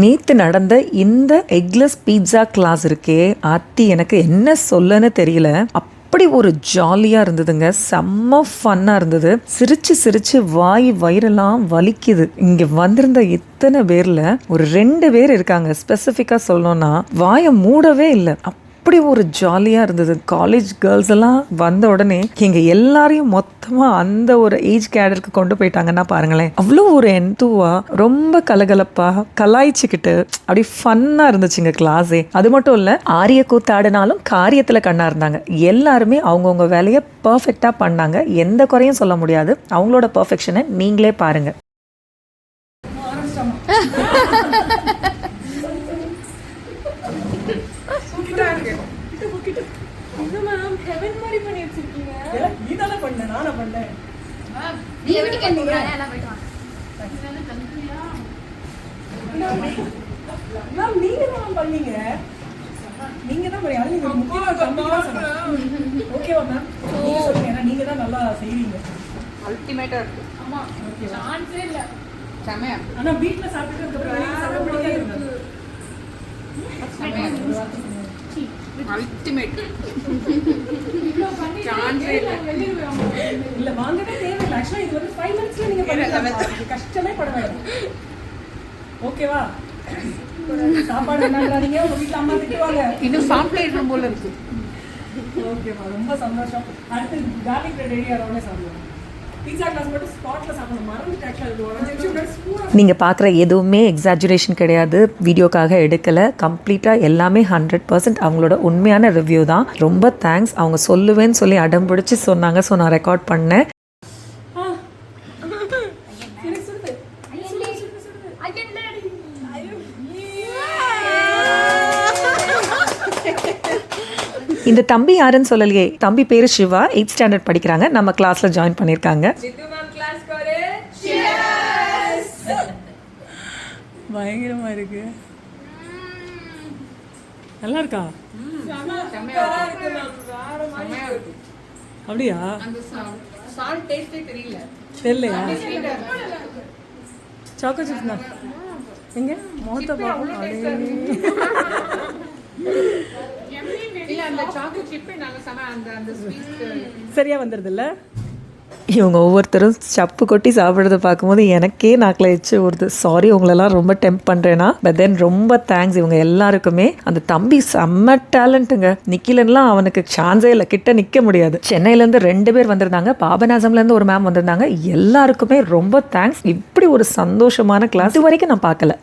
நேற்று நடந்த இந்த எக்லெஸ் பீட்சா கிளாஸ் இருக்கே அத்தி, எனக்கு என்ன சொல்லன்னு தெரியல. அப்படி ஒரு ஜாலியாக இருந்ததுங்க. செம்ம ஃபன்னாக இருந்தது. சிரிச்சு சிரிச்சு வயிறெல்லாம் வலிக்குது. இங்கே வந்திருந்த இத்தனை பேரில் ஒரு 2 பேர் இருக்காங்க, ஸ்பெசிஃபிக்காக சொல்லணும்னா வாயை மூடவே இல்லை. அப்படி ஒரு ஜாலியாக இருந்தது. காலேஜ் கேர்ள்ஸ் எல்லாம் வந்த உடனே எங்கள் எல்லாரையும் மொத்தமாக அந்த ஒரு ஏஜ் கேடருக்கு கொண்டு போயிட்டாங்கன்னா பாருங்களேன். அவ்வளோ ஒரு என்தூவாக ரொம்ப கலகலப்பாக கலாய்ச்சிக்கிட்டு அப்படி ஃபன்னாக இருந்துச்சுங்க கிளாஸே. அது மட்டும் இல்லை, ஆரிய கூத்தாடினாலும் காரியத்தில் கண்ணா இருந்தாங்க. எல்லாருமே அவங்கவுங்க வேலையை பர்ஃபெக்டாக பண்ணாங்க. எந்த குறையும் சொல்ல முடியாது. அவங்களோட பர்ஃபெக்ஷனை நீங்களே பாருங்க. கஷ்டமே பட வேண்டாம். ஓகேவா? சாப்பாடு என்னங்கறீங்க? உங்க வீட்ல அம்மா திட்டுவாங்க. இன்னும் சாப்பிடணும் போல இருக்கு. ஓகேவா, ரொம்ப சந்தோஷம். அடுத்து கார்லிக் பிரெட் ரெடி ஆறோனே சாப்பிடுவோம். பீட்சா கிளாஸ் மட்டும் ஸ்பாட்ல சாப்பிடணும். மறந்துட்டு ஆக்சுவலா நீங்கள் பார்க்குற எதுவுமே எக்ஸாஜுரேஷன் கிடையாது, வீடியோக்காக எடுக்கலை. கம்ப்ளீட்டாக எல்லாமே 100% அவங்களோட உண்மையான ரிவ்யூ தான். ரொம்ப தேங்க்ஸ். அவங்க சொல்லுவேன்னு சொல்லி அடம் பிடிச்சி சொன்னாங்க. ஸோ நான் ரெக்கார்ட் பண்ணேன். இந்த தம்பி யாருன்னு சொல்லலையே. தம்பி பேரு சிவா, 8th ஸ்டாண்டர்ட் படிக்கிறாங்க. நம்ம கிளாஸ்ல ஜாயின் பண்ணிருக்காங்க. பயங்கரமா இருக்கு. நல்லா இருக்கா? அப்படியா? தெரியலையா? சாக்கோ சிப்ஸ் தான். எங்க முகத்தை பார்ப்போம். சரியா வந்துடுது இல்லை? இவங்க ஒவ்வொருத்தரும் சப்பு கொட்டி சாப்பிட்றத பார்க்கும்போது எனக்கே நாக்கில் எச்சு வருது. சாரி, உங்களெல்லாம் ரொம்ப டெம்ப் பண்ணுறேன்னா. பட் தென் ரொம்ப தேங்க்ஸ் இவங்க எல்லாருக்குமே. அந்த தம்பி செம்ம டேலண்ட்டுங்க. நிக்கிலன்லாம் அவனுக்கு சான்ஸே இல்லை, கிட்ட நிற்க முடியாது. சென்னையிலேருந்து 2 பேர் வந்திருந்தாங்க. பாபநாசம்லேருந்து ஒரு மேம் வந்திருந்தாங்க. எல்லாருக்குமே ரொம்ப தேங்க்ஸ். இப்படி ஒரு சந்தோஷமான கிளாஸ் இது வரைக்கும் நான் பார்க்கல.